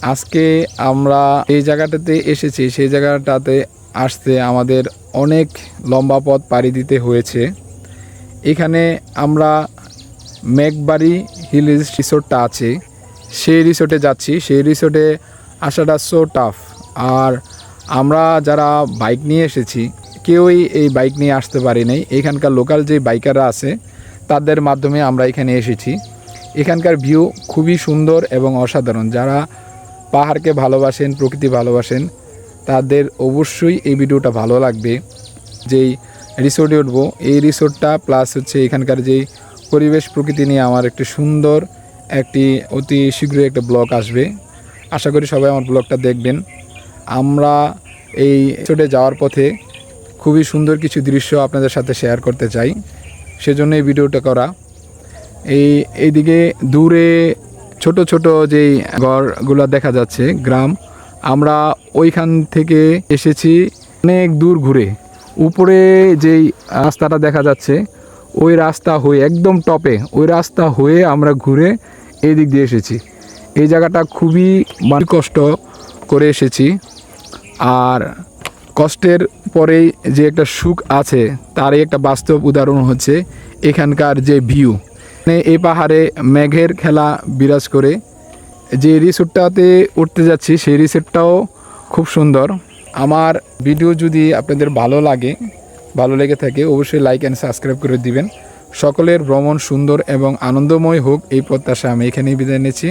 আজকে আমরা এই জায়গাটাতে এসেছি, সেই জায়গাটাতে আসতে আমাদের অনেক লম্বা পথ পাড়ি দিতে হয়েছে। এখানে আমরা মেঘবাড়ি হিল রিসোর্টটা আছে, সেই রিসোর্টে যাচ্ছি। সেই রিসোর্টে আসাটা সো টাফ। আর আমরা যারা বাইক নিয়ে এসেছি কেউই এই বাইক নিয়ে আসতে পারি নাই। এখানকার লোকাল যে বাইকাররা আছে তাদের মাধ্যমে আমরা এখানে এসেছি। এখানকার ভিউ খুবই সুন্দর এবং অসাধারণ। যারা পাহাড়কে ভালোবাসেন, প্রকৃতি ভালোবাসেন, তাদের অবশ্যই এই ভিডিওটা ভালো লাগবে। যেই রিসোর্টে উঠবো, এই রিসোর্টটা প্লাস হচ্ছে এখানকার যেই পরিবেশ প্রকৃতি নিয়ে আমার একটি সুন্দর অতি শীঘ্রই একটা ব্লগ আসবে। আশা করি সবাই আমার ব্লগটা দেখবেন। আমরা এই রিসোর্টে যাওয়ার পথে খুবই সুন্দর কিছু দৃশ্য আপনাদের সাথে শেয়ার করতে চাই, সেজন্য এই ভিডিওটা করা। এইদিকে দূরে ছোট ছোট যেই ঘরগুলো দেখা যাচ্ছে, গ্রাম, আমরা ওইখান থেকে এসেছি অনেক দূর ঘুরে। উপরে যেই রাস্তাটা দেখা যাচ্ছে ওই রাস্তা হয়ে একদম টপে, ওই রাস্তা হয়ে আমরা ঘুরে এই দিক দিয়ে এসেছি। এই জায়গাটা খুবই কষ্ট করে এসেছি, আর কষ্টের পরেই যে একটা সুখ আছে তারই একটা বাস্তব উদাহরণ হচ্ছে এখানকার যে ভিউ। এই পাহাড়ে মেঘের খেলা বিরাজ করে। যে রিসোর্টটাতে উঠতে যাচ্ছি সেই রিসোর্টটাও খুব সুন্দর। আমার ভিডিও যদি আপনাদের ভালো লেগে থাকে অবশ্যই লাইক অ্যান্ড সাবস্ক্রাইব করে দিবেন। সকলের ভ্রমণ সুন্দর এবং আনন্দময় হোক এই প্রত্যাশা আমি এখানেই বিদায় নিচ্ছি।